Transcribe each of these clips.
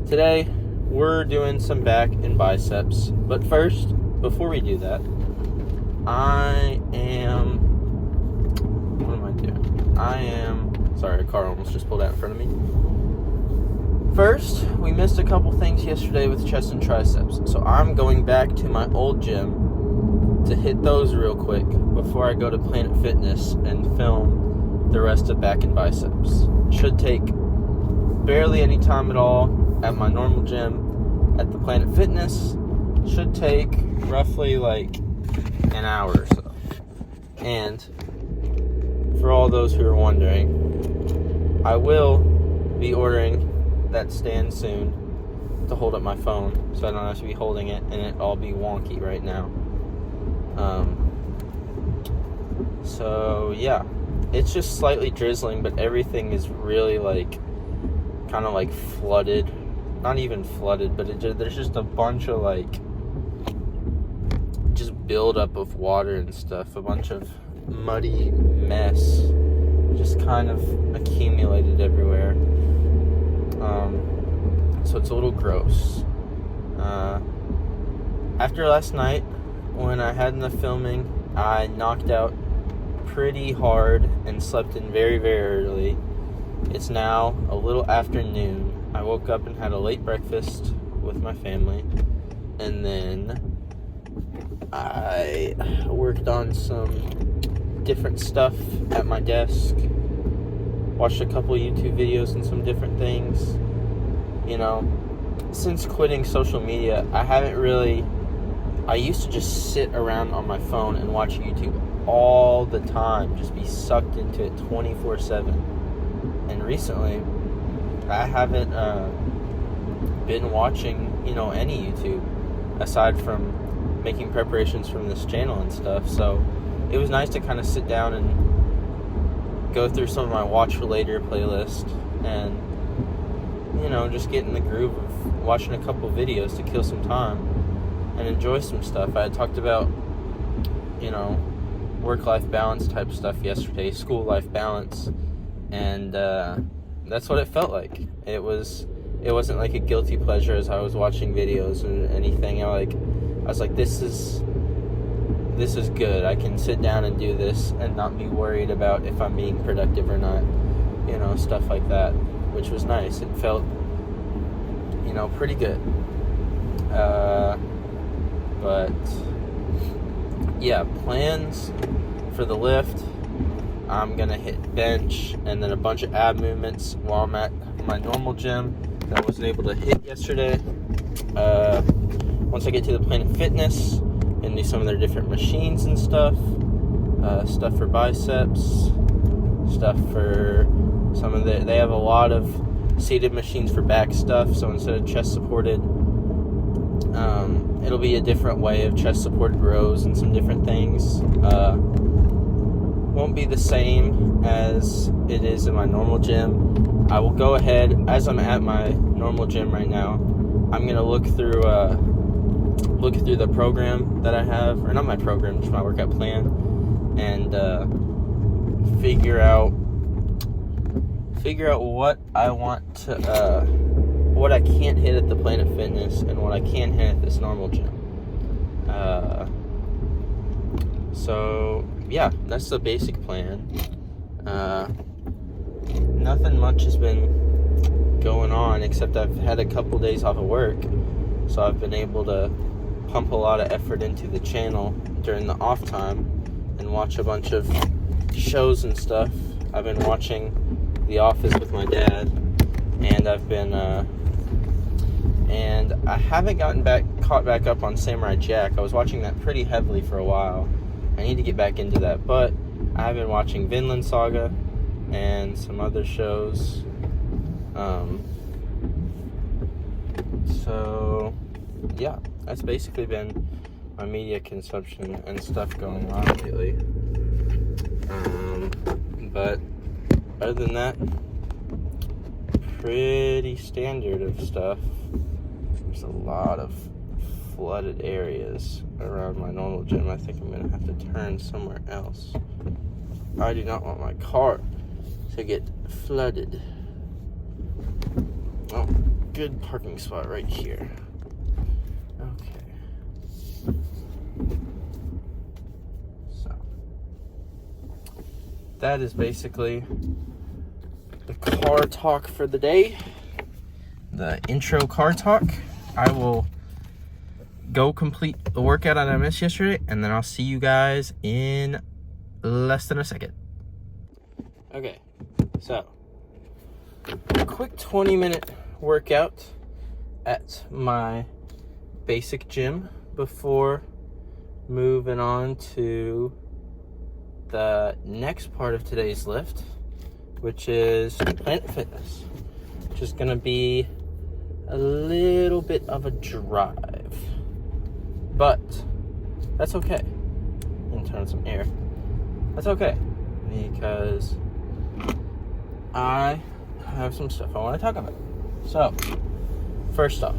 Today, we're doing some back and biceps. But first, before we do that, what am I doing? Sorry, a car almost just pulled out in front of me. First, we missed a couple things yesterday with chest and triceps. So I'm going back to my old gym to hit those real quick before I go to Planet Fitness and film the rest of back and biceps. Should take barely any time at all at my normal gym. At the Planet Fitness, should take roughly like an hour or so. And for all those who are wondering, I will be ordering that stand soon to hold up my phone, so I don't have to be holding it and it all be wonky right now. So yeah, it's just slightly drizzling, but everything is really like kind of like flooded. Not even flooded, but there's just a bunch of like just buildup of water and stuff, a bunch of muddy mess just kind of accumulated everywhere. So it's a little gross. After last night, when I had enough filming, I knocked out pretty hard and slept in very, very early. It's now a little after noon. I woke up and had a late breakfast with my family, and then I worked on some different stuff at my desk, watched a couple YouTube videos and some different things. You know, since quitting social media, I used to just sit around on my phone and watch YouTube all the time, just be sucked into it 24/7. And recently, I haven't been watching, any YouTube aside from making preparations from this channel and stuff. So it was nice to kind of sit down and go through some of my watch for later playlist and, just get in the groove of watching a couple videos to kill some time and enjoy some stuff. I had talked about, work-life balance type stuff yesterday, school-life balance, and that's what it felt like. It wasn't like a guilty pleasure as I was watching videos or anything. I was like, this is good. I can sit down and do this and not be worried about if I'm being productive or not, stuff like that, which was nice. It felt, pretty good. But yeah, plans for the lift. I'm gonna hit bench and then a bunch of ab movements while I'm at my normal gym that I wasn't able to hit yesterday. Once I get to the Planet Fitness and do some of their different machines and stuff for biceps, stuff for they have a lot of seated machines for back stuff, so instead of chest supported, it'll be a different way of chest supported rows and some different things. Won't be the same as it is in my normal gym. I will go ahead, as I'm at my normal gym right now, I'm going to look through the program that I have, or not my program, just my workout plan, and figure out what I want to, what I can't hit at the Planet Fitness and what I can hit at this normal gym. So yeah, that's the basic plan. Nothing much has been going on except I've had a couple days off of work, so I've been able to pump a lot of effort into the channel during the off time and watch a bunch of shows and stuff. I've been watching The Office with my dad, and and I haven't caught back up on Samurai Jack. I was watching that pretty heavily for a while. I need to get back into that, but I have been watching Vinland Saga and some other shows. So yeah, that's basically been my media consumption and stuff going on lately. But other than that, pretty standard of stuff. There's a lot of flooded areas around my normal gym. I think I'm gonna have to turn somewhere else. I do not want my car to get flooded. Oh good parking spot right here. Okay. So that is basically the car talk for the day. The intro car talk. I will go complete the workout that I missed yesterday, and then I'll see you guys in less than a second. Okay, so a quick 20-minute workout at my basic gym before moving on to the next part of today's lift, which is Planet Fitness, which is going to be a little bit of a drive, but that's okay. I'm gonna turn on some air. That's okay, because I have some stuff I want to talk about. So, first off,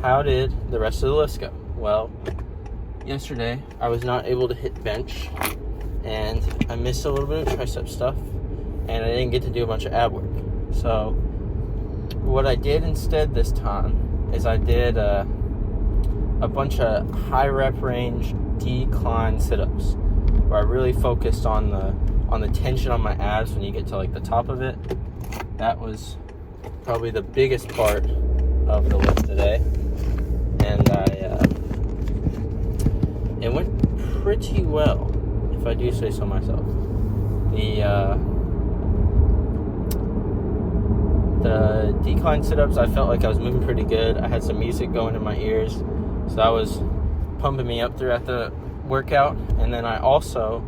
how did the rest of the list go? Well, yesterday I was not able to hit bench, and I missed a little bit of tricep stuff, and I didn't get to do a bunch of ab work. So, what I did instead this time is I did a bunch of high rep range decline sit-ups, where I really focused on the tension on my abs when you get to like the top of it. That was probably the biggest part of the lift today, and it went pretty well, if I do say so myself. The decline sit-ups, I felt like I was moving pretty good. I had some music going in my ears, so that was pumping me up throughout the workout. And then I also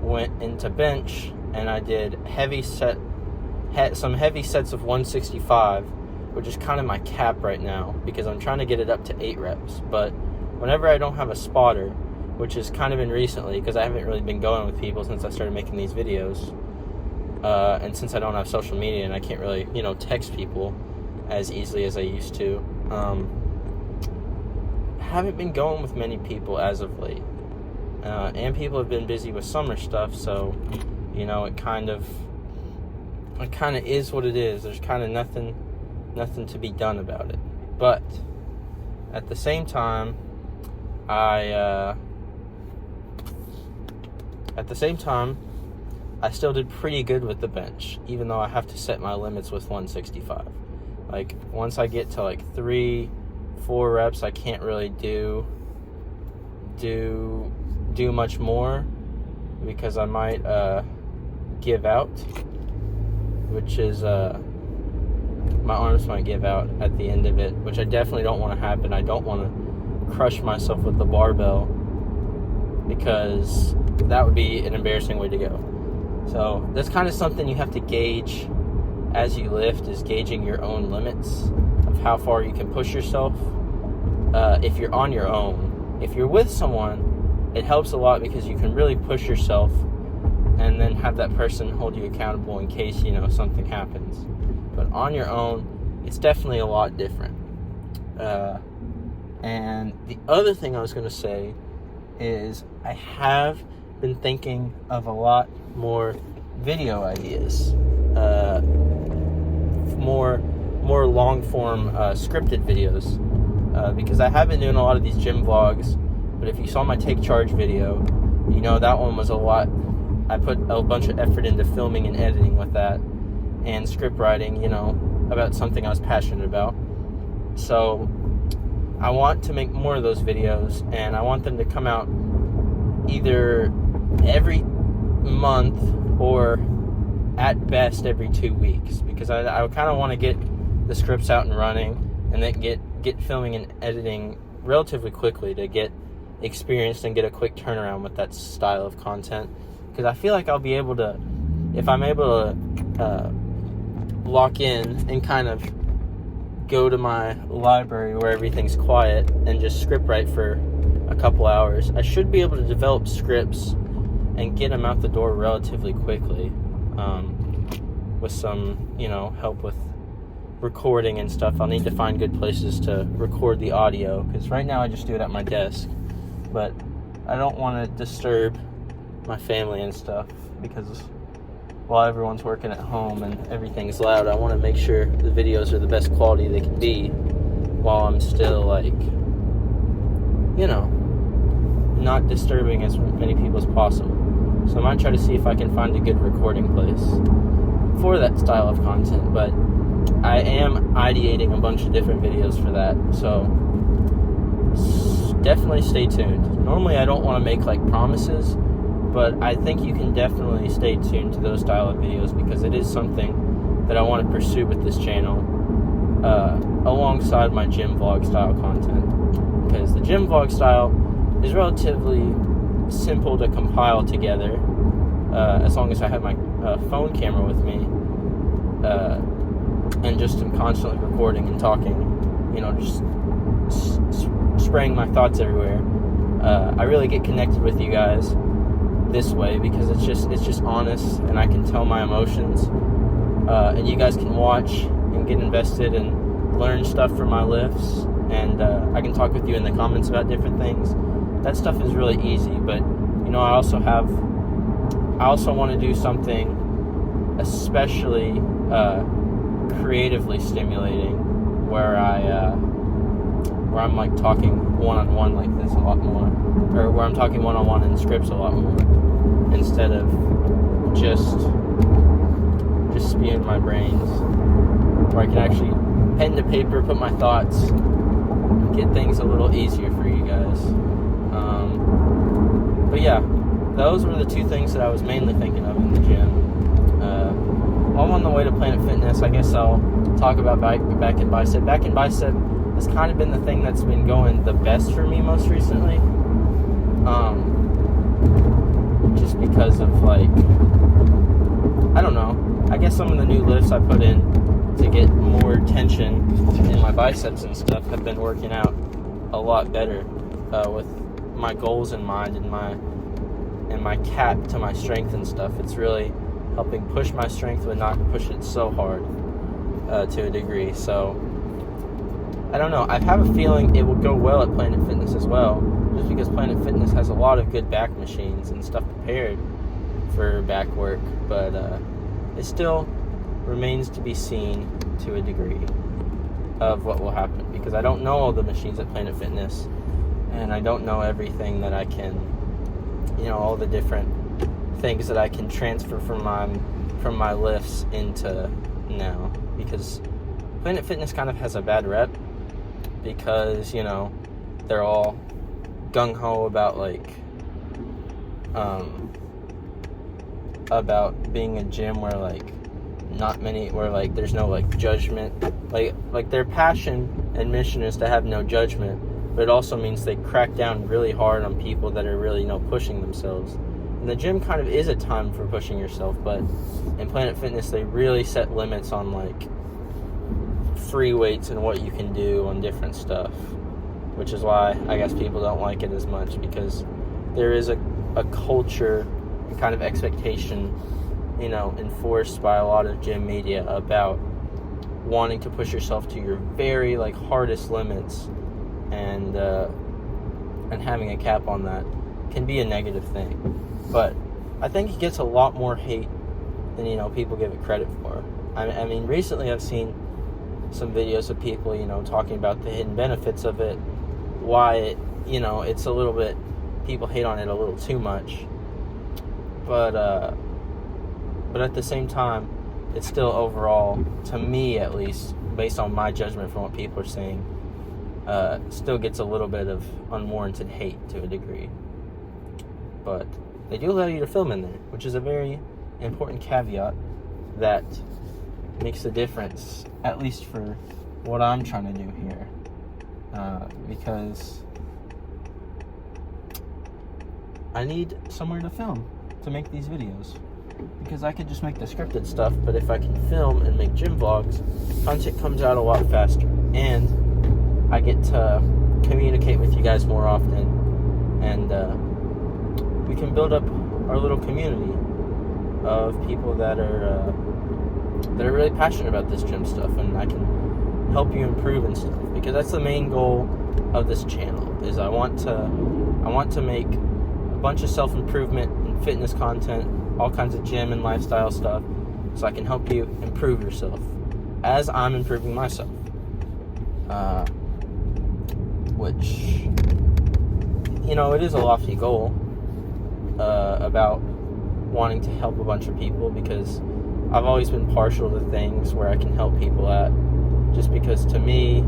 went into bench, and I did some heavy sets of 165, which is kind of my cap right now, because I'm trying to get it up to 8 reps. But whenever I don't have a spotter, which has kind of been recently, because I haven't really been going with people since I started making these videos, and since I don't have social media and I can't really, text people as easily as I used to, haven't been going with many people as of late. And people have been busy with summer stuff, so, it kind of is what it is. There's kind of nothing to be done about it. But at the same time, I still did pretty good with the bench, even though I have to set my limits with 165. Like, once I get to like 3-4 reps, I can't really do much more, because I might give out, which is my arms might give out at the end of it, which I definitely don't want to happen. I don't want to crush myself with the barbell, because that would be an embarrassing way to go. So that's kind of something you have to gauge as you lift, is gauging your own limits of how far you can push yourself. If you're on your own, if you're with someone, it helps a lot, because you can really push yourself and then have that person hold you accountable in case, something happens. But on your own, it's definitely a lot different. And the other thing I was going to say is I have been thinking of a lot more video ideas, more long form scripted videos, because I have been doing a lot of these gym vlogs. But if you saw my Take Charge video, that one was a lot. I put a bunch of effort into filming and editing with that, and script writing, about something I was passionate about. So I want to make more of those videos, and I want them to come out either every month or at best every 2 weeks, because I kind of want to get the scripts out and running, and then get filming and editing relatively quickly to get experienced and get a quick turnaround with that style of content. Because I feel like I'll be able to, if I'm able to lock in and kind of go to my library where everything's quiet and just script write for a couple hours, I should be able to develop scripts and get them out the door relatively quickly, with some, help with recording and stuff. I'll need to find good places to record the audio, because right now I just do it at my desk, but I don't want to disturb my family and stuff, because while everyone's working at home and everything's loud, I want to make sure the videos are the best quality they can be while I'm still, like, not disturbing as many people as possible. So I might try to see if I can find a good recording place for that style of content, but I am ideating a bunch of different videos for that, so definitely stay tuned. Normally I don't want to make, like, promises, but I think you can definitely stay tuned to those style of videos because it is something that I want to pursue with this channel alongside my gym vlog style content, because the gym vlog style is relatively simple to compile together as long as I have my phone camera with me and just am constantly recording and talking, just spraying my thoughts everywhere. I really get connected with you guys this way because it's just honest, and I can tell my emotions, and you guys can watch and get invested and learn stuff from my lifts, and I can talk with you in the comments about different things. That stuff is really easy, but I also want to do something especially creatively stimulating, where I'm like talking one-on-one like this a lot more, or where I'm talking one-on-one in scripts a lot more, instead of just spewing my brains, where I can actually pen to paper, put my thoughts, get things a little easier for you guys. But yeah, those were the two things that I was mainly thinking of in the gym. While I'm on the way to Planet Fitness, I guess I'll talk about back and bicep. Back and bicep has kind of been the thing that's been going the best for me most recently. Just because of, like, I don't know, I guess some of the new lifts I put in to get more tension in my biceps and stuff have been working out a lot better with my goals in mind and my cap to my strength and stuff. It's really helping push my strength but not push it so hard to a degree. So I don't know, I have a feeling it will go well at Planet Fitness as well, just because Planet Fitness has a lot of good back machines and stuff prepared for back work, but it still remains to be seen to a degree of what will happen, because I don't know all the machines at Planet Fitness, and I don't know everything that I can, all the different things that I can transfer from my lifts into now, because Planet Fitness kind of has a bad rep, because they're all gung-ho about, like, about being a gym where, like, where there's no, like, judgment, like their passion and mission is to have no judgment, but it also means they crack down really hard on people that are really pushing themselves. And the gym kind of is a time for pushing yourself, but in Planet Fitness they really set limits on, like, free weights and what you can do on different stuff, which is why I guess people don't like it as much, because there is a culture and kind of expectation enforced by a lot of gym media about wanting to push yourself to your very, like, hardest limits, and having a cap on that can be a negative thing. But I think it gets a lot more hate than people give it credit for. I mean, recently I've seen some videos of people talking about the hidden benefits of it, why it it's a little bit, people hate on it a little too much, but at the same time, it's still overall, to me at least, based on my judgment from what people are saying, still gets a little bit of unwarranted hate to a degree. But they do allow you to film in there, which is a very important caveat that makes a difference, at least for what I'm trying to do here, because I need somewhere to film to make these videos, because I could just make the scripted stuff, but if I can film and make gym vlogs, content comes out a lot faster, and I get to communicate with you guys more often, and we can build up our little community of people that are really passionate about this gym stuff, and I can help you improve and stuff, because that's the main goal of this channel. Is I want to make a bunch of self-improvement and fitness content all kinds of gym and lifestyle stuff, so I can help you improve yourself as I'm improving myself. Which, it is a lofty goal about wanting to help a bunch of people, because I've always been partial to things where I can help people at, just because to me,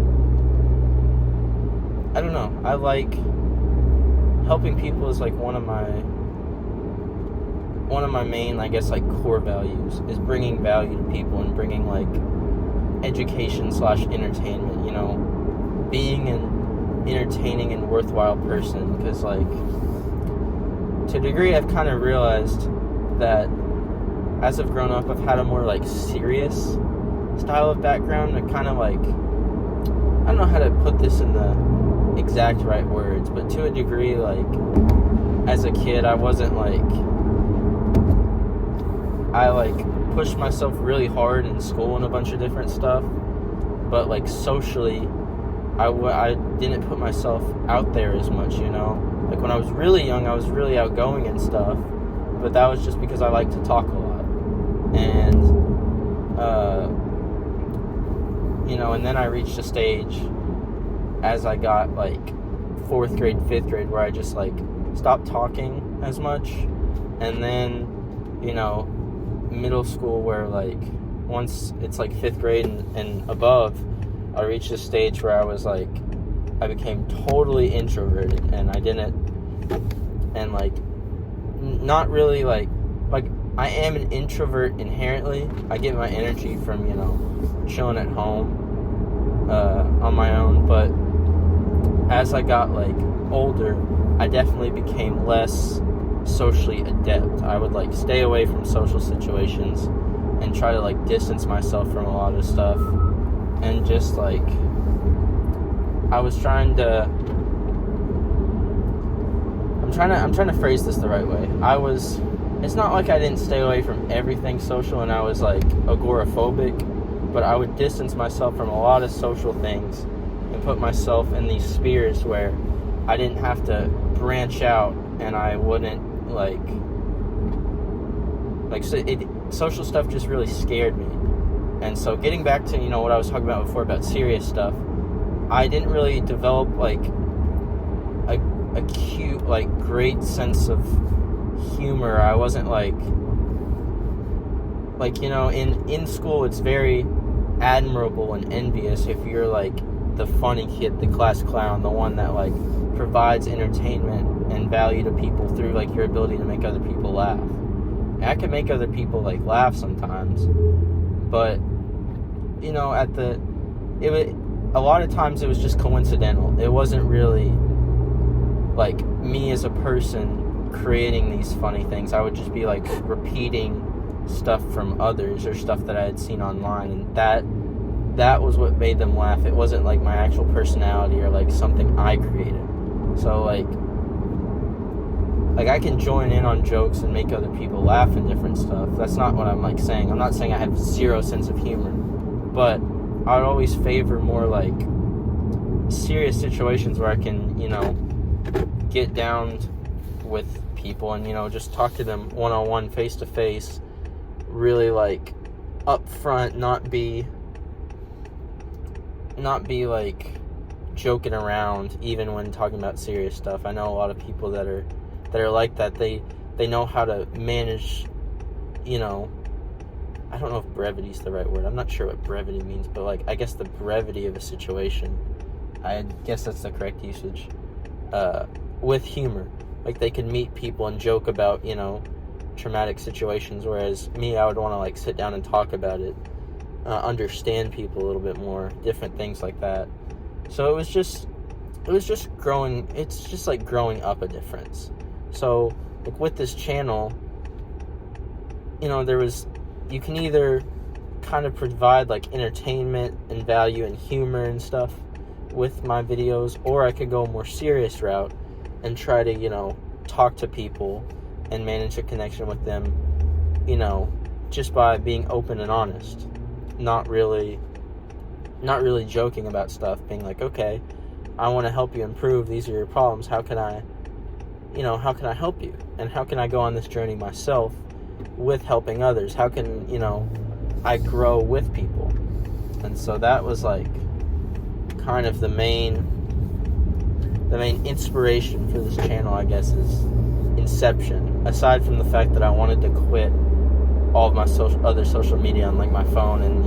I don't know, I like helping people is like one of my main, I guess, like core values, is bringing value to people and bringing like education / entertainment, being an entertaining and worthwhile person, because like to a degree I've kind of realized that as I've grown up, I've had a more like serious style of background, and kind of like, I don't know how to put this in the exact right words, but to a degree, like as a kid I wasn't like, I like pushed myself really hard in school and a bunch of different stuff, but like socially I didn't put myself out there as much, like when I was really young I was really outgoing and stuff, but that was just because I like to talk a lot. And and then I reached a stage as I got like 4th grade, 5th grade, where I just like stopped talking as much. And then middle school, where like once it's like 5th grade and above, I reached a stage where I became totally introverted, and I didn't, and like not really like I am an introvert inherently. I get my energy from chilling at home on my own, but as I got like older, I definitely became less socially adept. I would like stay away from social situations and try to like distance myself from a lot of stuff, and just like I'm trying to phrase this the right way. It's not like I didn't stay away from everything social and I was like agoraphobic, but I would distance myself from a lot of social things and put myself in these spheres where I didn't have to branch out, and I wouldn't social stuff just really scared me. And so getting back to what I was talking about before about serious stuff, I didn't really develop like a cute, like great sense of humor. I wasn't in school it's very admirable and envious if you're like the funny kid, the class clown, the one that like provides entertainment and value to people through like your ability to make other people laugh. And I can make other people like laugh sometimes, but a lot of times it was just coincidental. It wasn't really like me as a person creating these funny things. I would just be like repeating stuff from others or stuff that I had seen online, and that was what made them laugh. It wasn't like my actual personality or like something I created. So like I can join in on jokes and make other people laugh and different stuff. That's not what I'm like saying. I'm not saying I have zero sense of humor, but I would always favor more like serious situations where I can get down with people and just talk to them one-on-one, face-to-face, really like up front, not be like joking around even when talking about serious stuff. I know a lot of people that are like that. They know how to manage, I don't know if brevity is the right word. I'm not sure what brevity means, but like I guess the brevity of a situation, I guess that's the correct usage, with humor. Like they can meet people and joke about traumatic situations, whereas me, I would want to like sit down and talk about it, understand people a little bit more, different things like that. So it was just growing. It's just like growing up a difference. So like with this channel, you can either kind of provide like entertainment and value and humor and stuff with my videos, or I could go a more serious route and try to talk to people and manage a connection with them, just by being open and honest, not really joking about stuff, being like, okay, I want to help you improve, these are your problems, how can I help you, and how can I go on this journey myself with helping others? How can, I grow with people? And so that was like kind of the main inspiration for this channel, I guess, is inception. Aside from the fact that I wanted to quit all of my other social media on like my phone and,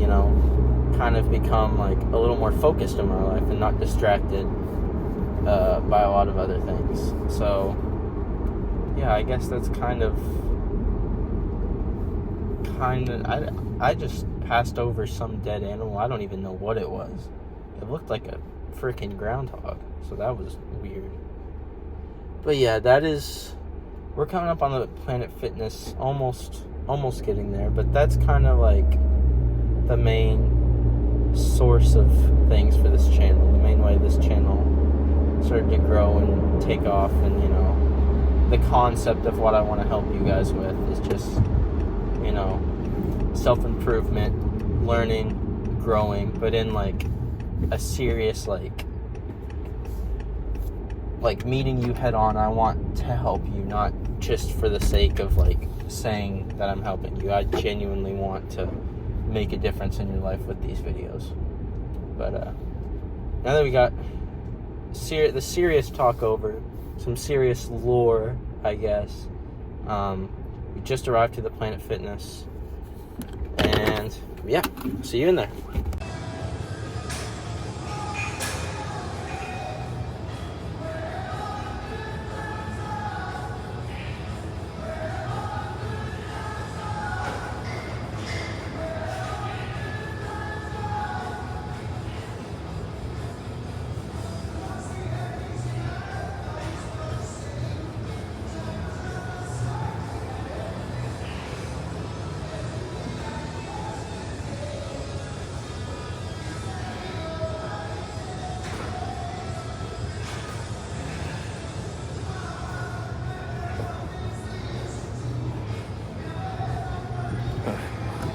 kind of become like a little more focused in my life and not distracted by a lot of other things. So yeah, I guess that's kind of I just passed over some dead animal. I don't even know what it was. It looked like a freaking groundhog, so that was weird. But yeah, we're coming up on the Planet Fitness, almost getting there, but that's kind of like the main source of things for this channel, the main way this channel started to grow and take off. And the concept of what I want to help you guys with is just self-improvement, learning, growing, but in like a serious like meeting you head on. I want to help you, not just for the sake of like saying that I'm helping you. I genuinely want to make a difference in your life with these videos. But now that we got the serious talk over, some serious lore, I guess, we just arrived to the Planet Fitness, and yeah, see you in there.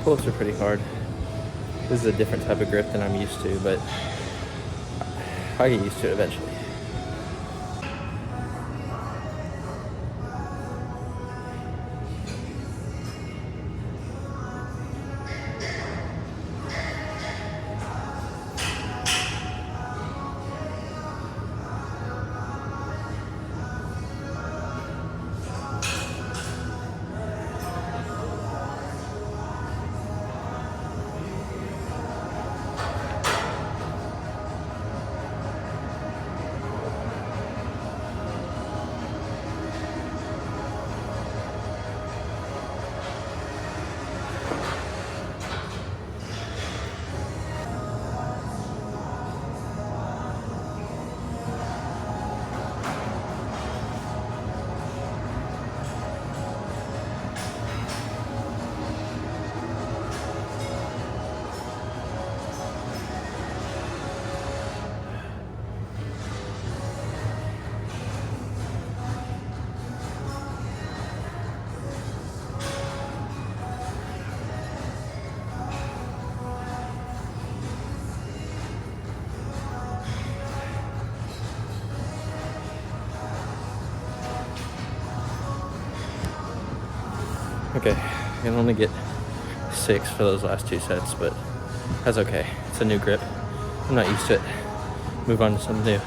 Pull-ups are pretty hard. This is a different type of grip than I'm used to, but I'll get used to it eventually. Okay, I can only get 6 for those last 2 sets, but that's okay. It's a new grip. I'm not used to it. Move on to something new.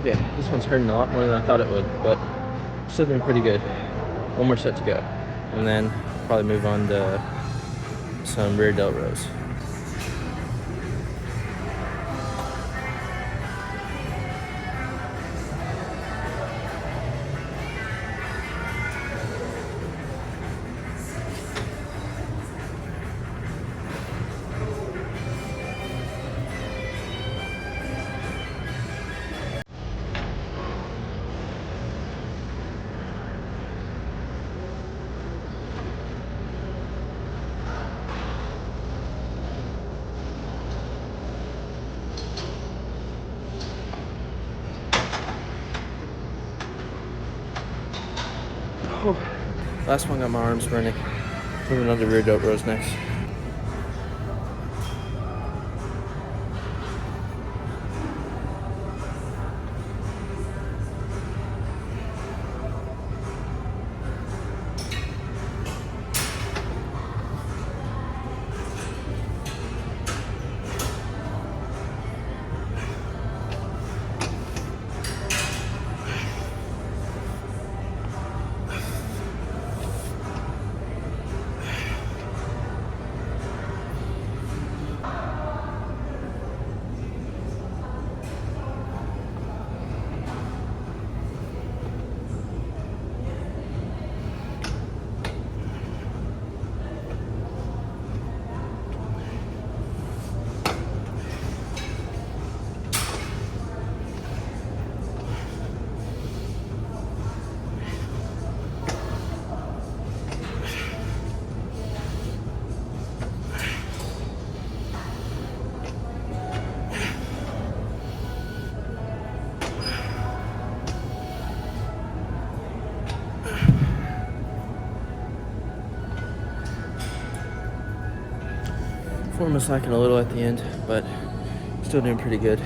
Yeah, this one's hurting a lot more than I thought it would, but still doing pretty good. One more set to go, and then probably move on to some rear delt rows. Oh, last one got my arms burning. Moving on to rear delt rows next. Form was slacking a little at the end, but still doing pretty good.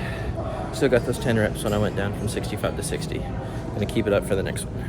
Still got those 10 reps when I went down from 65 to 60. Gonna keep it up for the next one.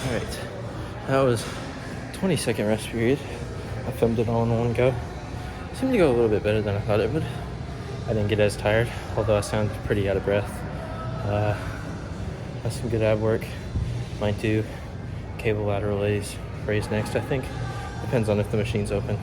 Alright, that was 20-second rest period. I filmed it all in one go. Seemed to go a little bit better than I thought it would. I didn't get as tired, although I sound pretty out of breath. That's some good ab work. Might do cable lateral raise next, I think. Depends on if the machine's open.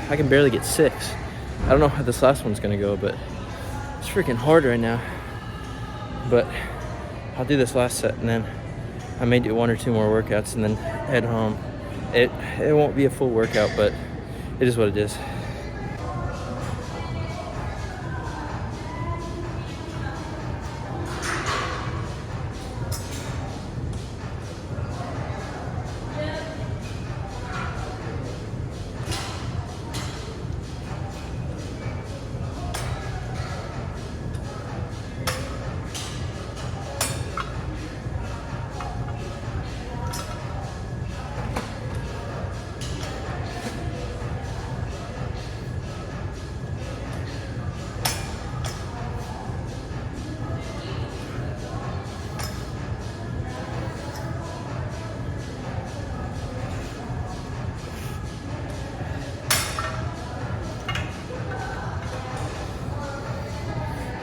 I can barely get 6. I don't know how this last one's gonna go, but it's freaking hard right now. But I'll do this last set and then I may do 1 or 2 more workouts and then head home. It won't be a full workout, but it is what it is.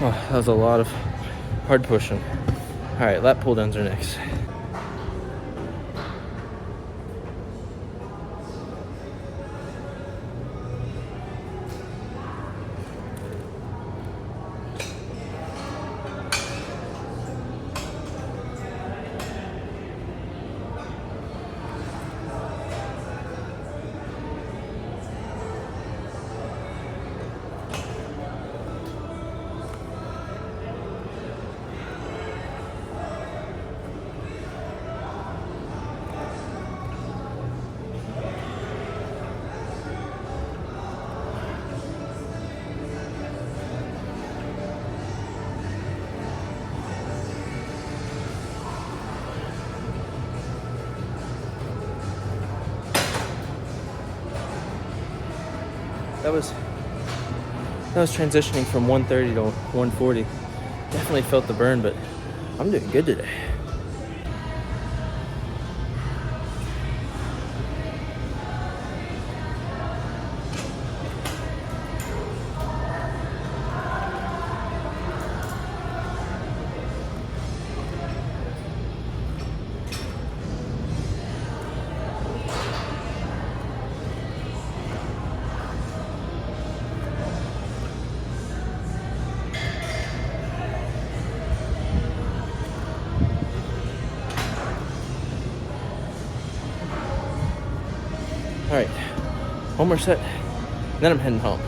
Oh, that was a lot of hard pushing. All right, lat pull downs are next. That was transitioning from 130 to 140. Definitely felt the burn, but I'm doing good today. Alright, one more set, then I'm heading home.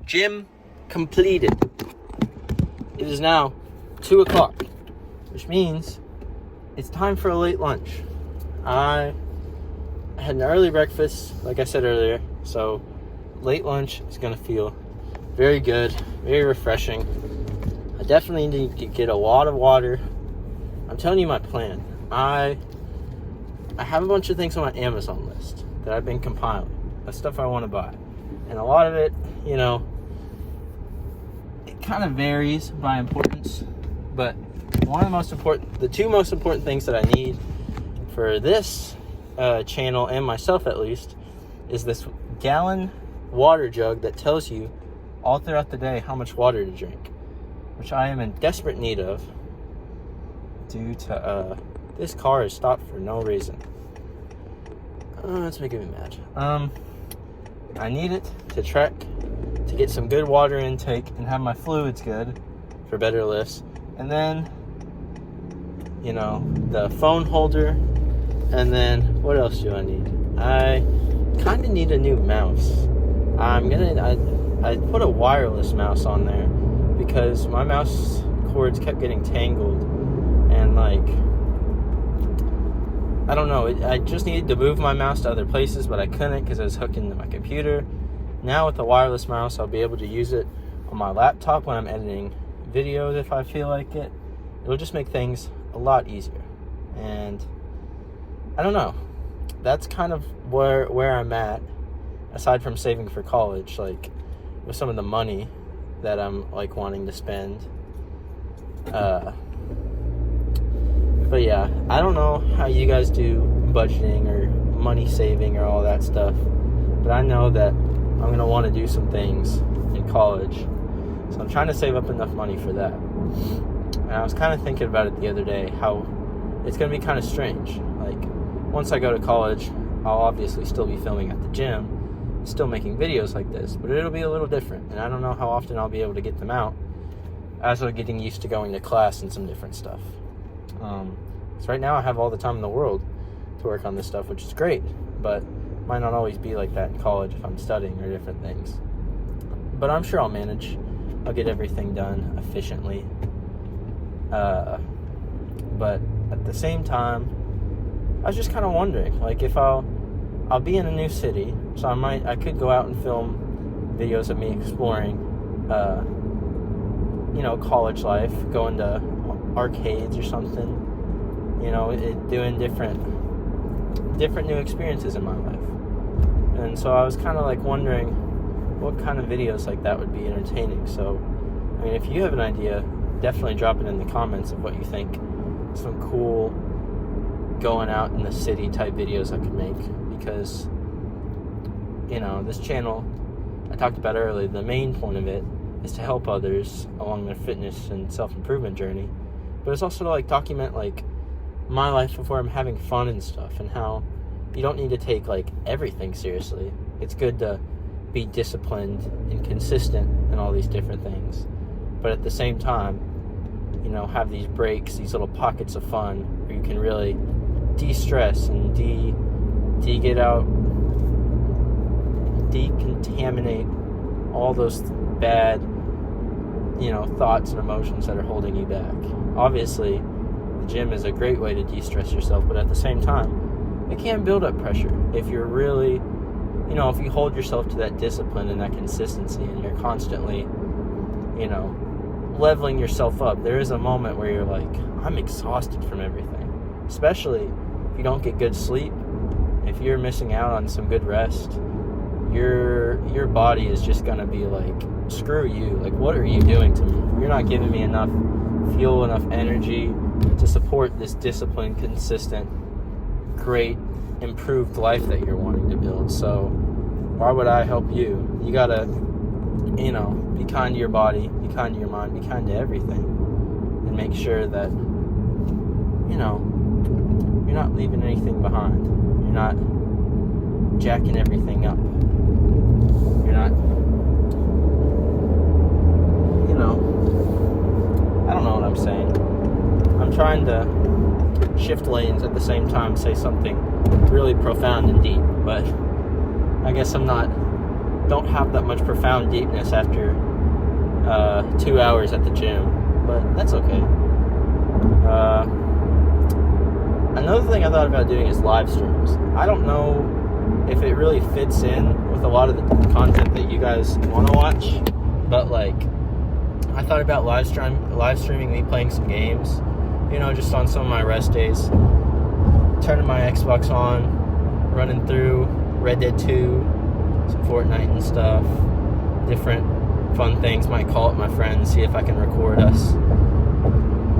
Gym completed. It is now 2 o'clock, which means it's time for a late lunch. I had an early breakfast, like I said earlier, so late lunch is going to feel very good, very refreshing. I definitely need to get a lot of water. I'm telling you my plan. I have a bunch of things on my Amazon list that I've been compiling. That's stuff I want to buy. And a lot of it, you know, it kind of varies by importance. But the two most important things that I need for this channel and myself at least is this gallon water jug that tells you all throughout the day how much water to drink, which I am in desperate need of due to this car has stopped for no reason. It's making me mad. I need it to trek, to get some good water intake and have my fluids good for better lifts. And then, you know, the phone holder. And then what else do I need? I kind of need a new mouse. I put a wireless mouse on there because my mouse cords kept getting tangled, and like, I don't know, I just needed to move my mouse to other places, but I couldn't because I was hooked into my computer. Now with the wireless mouse, I'll be able to use it on my laptop when I'm editing videos if I feel like it. It'll just make things a lot easier. And I don't know, that's kind of where I'm at, aside from saving for college, like with some of the money that I'm like wanting to spend. But yeah, I don't know how you guys do budgeting or money saving or all that stuff, but I know that I'm going to want to do some things in college, so I'm trying to save up enough money for that. And I was kind of thinking about it the other day, how it's going to be kind of strange. Like, once I go to college, I'll obviously still be filming at the gym, still making videos like this, but it'll be a little different, and I don't know how often I'll be able to get them out as I'm getting used to going to class and some different stuff. So right now I have all the time in the world to work on this stuff, which is great, but might not always be like that in college if I'm studying or different things. But I'm sure I'll manage. I'll get everything done efficiently. But at the same time, I was just kind of wondering, like, if I'll be in a new city, so I could go out and film videos of me exploring, you know, college life, going to arcades or something, you know, doing different new experiences in my life. And so I was kind of like wondering what kind of videos like that would be entertaining. So, I mean, if you have an idea, definitely drop it in the comments of what you think some cool going out in the city type videos I could make, because, you know, this channel, I talked about earlier, the main point of it is to help others along their fitness and self-improvement journey, but it's also to like document like my life before I'm having fun and stuff, and how you don't need to take like everything seriously. It's good to be disciplined and consistent in all these different things, but at the same time, you know, have these breaks, these little pockets of fun where you can really de-stress and get out, decontaminate all those bad, you know, thoughts and emotions that are holding you back. Obviously, the gym is a great way to de-stress yourself, but at the same time, it can build up pressure if you're really, you know, if you hold yourself to that discipline and that consistency, and you're constantly, you know, leveling yourself up. There is a moment where you're like, I'm exhausted from everything, especially if you don't get good sleep, if you're missing out on some good rest, your body is just gonna be like, screw you. Like, what are you doing to me? You're not giving me enough fuel, enough energy to support this disciplined, consistent, great, improved life that you're wanting to build. So why would I help you? You gotta, be kind to your body, be kind to your mind, be kind to everything, and make sure that, you're not leaving anything behind. You're not jacking everything up. You're not, I don't know what I'm saying. I'm trying to shift lanes at the same time, say something really profound and deep, but I guess don't have that much profound deepness after 2 hours at the gym, but that's okay. Another thing I thought about doing is live streams. I don't know if it really fits in with a lot of the content that you guys want to watch, but I thought about live streaming me playing some games, just on some of my rest days, turning my Xbox on, running through Red Dead 2, some Fortnite and stuff, different fun things. Might call up my friends, see if I can record us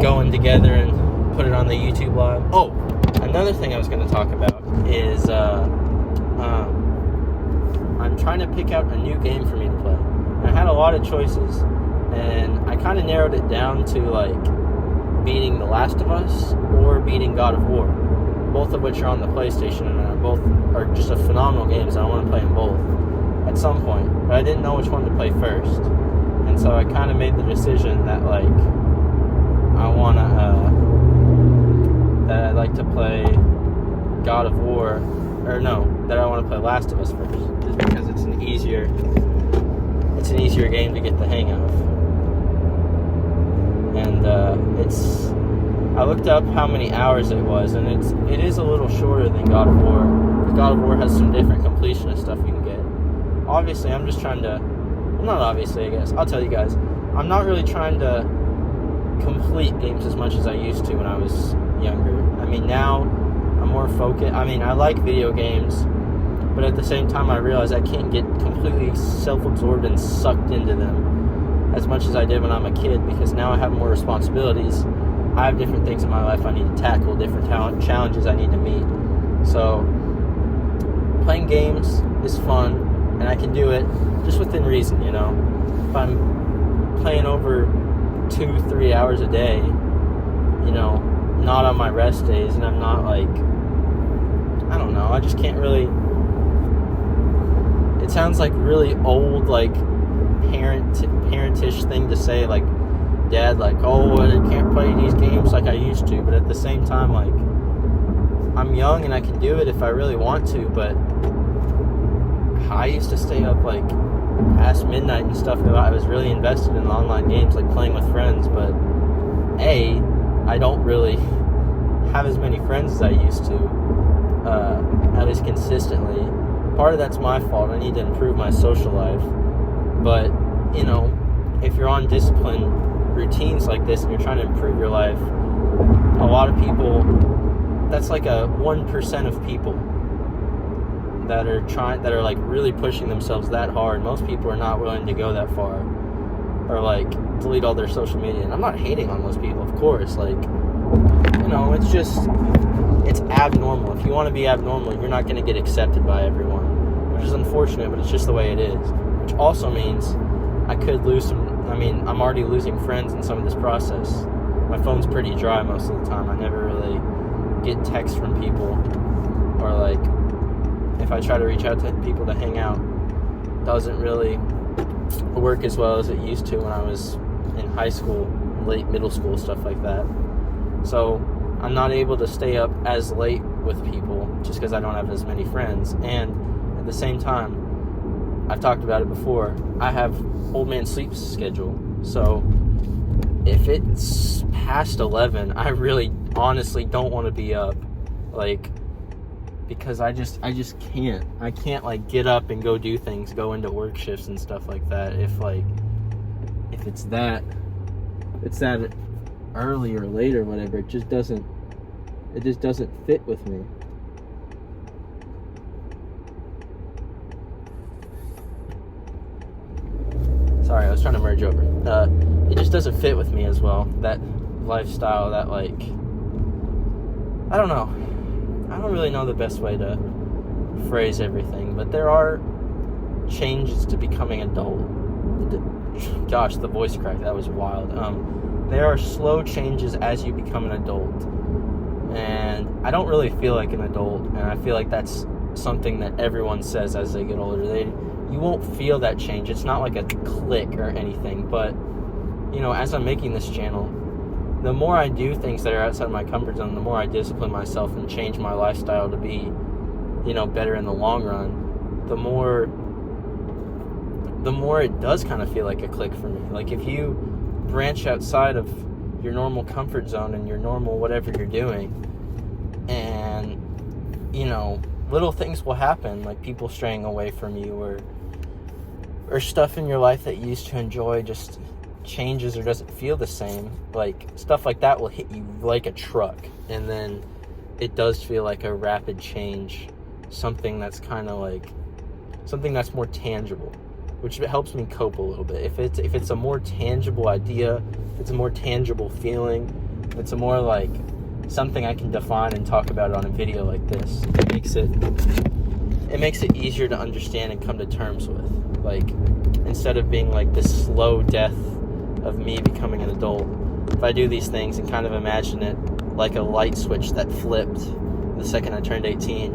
going together and put it on the YouTube live. Oh, another thing I was going to talk about is I'm trying to pick out a new game for me to play. I had a lot of choices, and I kind of narrowed it down to beating The Last of Us or beating God of War, both of which are on the PlayStation, and both are just a phenomenal games. I want to play them both at some point, but I didn't know which one to play first, and so I kind of made the decision that that I'd like to play God of War, that I want to play Last of Us first, just because it's an easier game to get the hang of. And I looked up how many hours it was, and it is a little shorter than God of War. God of War has some different completionist stuff you can get. Obviously, I guess I'll tell you guys, I'm not really trying to complete games as much as I used to when I was younger. Now I'm more focused. I like video games, but at the same time I realize I can't get completely self-absorbed and sucked into them as much as I did when I'm a kid, because now I have more responsibilities. I have different things in my life I need to tackle, different challenges I need to meet. So playing games is fun, and I can do it just within reason, If I'm playing over 2-3 hours a day, not on my rest days, and I'm not I don't know, I just can't really, it sounds like really old, parentish thing to say, dad, oh, I can't play these games like I used to, but at the same time, I'm young and I can do it if I really want to, but I used to stay up past midnight and stuff. I was really invested in online games, playing with friends, but I don't really have as many friends as I used to, at least consistently. Part of that's my fault. I need to improve my social life, but if you're on discipline routines like this and you're trying to improve your life, a lot of people, that's a 1% of people that are really pushing themselves that hard. Most people are not willing to go that far, or delete all their social media. And I'm not hating on those people, of course. It's abnormal. If you want to be abnormal, you're not going to get accepted by everyone, which is unfortunate, but it's just the way it is. Which also means I could lose I'm already losing friends in some of this process. My phone's pretty dry most of the time. I never really get texts from people, or if I try to reach out to people to hang out, doesn't really work as well as it used to when I was in high school, late middle school, stuff like that. So I'm not able to stay up as late with people just because I don't have as many friends. And at the same time, I've talked about it before, I have old man sleep schedule. So if it's past 11, I really honestly don't want to be up, because I just can't. I can't get up and go do things, go into work shifts and stuff like that. If it's that early or late or whatever, it just doesn't fit with me. Sorry, I was trying to merge over. It just doesn't fit with me as well. That lifestyle, that like, I don't know. I don't really know the best way to phrase everything, but there are changes to becoming adult. Gosh, the voice crack, that was wild. There are slow changes as you become an adult, and I don't really feel like an adult, and I feel like that's something that everyone says as they get older. You won't feel that change. It's not like a click or anything, but you know, as I'm making this channel, the more I do things that are outside my comfort zone, the more I discipline myself and change my lifestyle to be, you know, better in the long run, the more it does kind of feel like a click for me. Like if you branch outside of your normal comfort zone and your normal whatever you're doing, and you know, little things will happen, like people straying away from you, or stuff in your life that you used to enjoy just changes or doesn't feel the same. Like stuff like that will hit you like a truck, and then it does feel like a rapid change, something that's kind of like something that's more tangible, which helps me cope a little bit. If it's a more tangible idea, if it's a more tangible feeling, if it's a more like something I can define and talk about on a video like this, it makes it easier to understand and come to terms with. Like, instead of being like this slow death of me becoming an adult, if I do these things and kind of imagine it like a light switch that flipped the second I turned 18,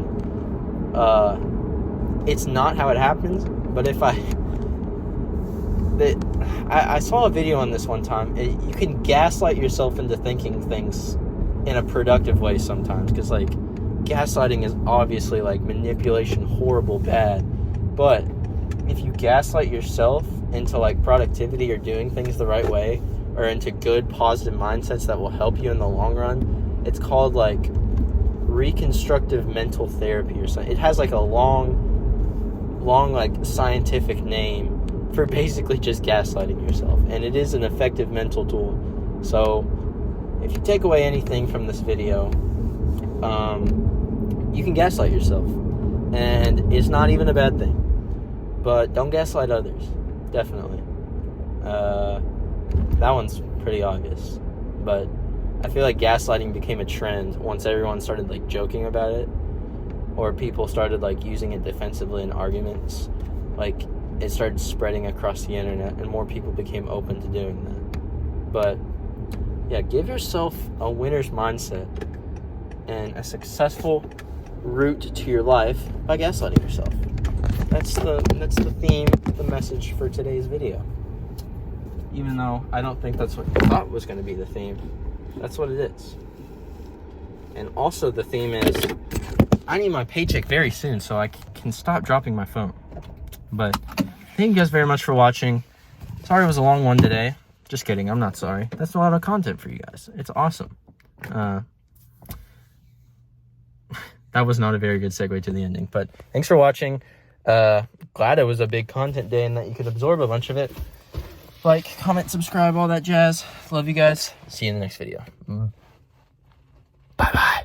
it's not how it happens. But if I saw a video on this one time. You can gaslight yourself into thinking things in a productive way sometimes, because like gaslighting is obviously like manipulation, horrible, bad. But if you gaslight yourself into like productivity or doing things the right way, or into good positive mindsets that will help you in the long run, it's called like reconstructive mental therapy or something. It has like a long like scientific name for basically just gaslighting yourself, and it is an effective mental tool. So if you take away anything from this video, you can gaslight yourself, and it's not even a bad thing. But don't gaslight others, definitely. That one's pretty obvious, but I feel like gaslighting became a trend once everyone started like joking about it, or people started like using it defensively in arguments. Like it started spreading across the internet, and more people became open to doing that. But yeah, give yourself a winner's mindset and a successful route to your life by gaslighting yourself. That's the theme, the message for today's video. Even though I don't think that's what I thought was going to be the theme, that's what it is. And also the theme is, I need my paycheck very soon so I can stop dropping my phone. But thank you guys very much for watching. Sorry it was a long one today. Just kidding, I'm not sorry. That's a lot of content for you guys. It's awesome. That was not a very good segue to the ending, but thanks for watching. Glad it was a big content day and that you could absorb a bunch of it. Like, comment, subscribe, all that jazz. Love you guys. See you in the next video. Bye-bye.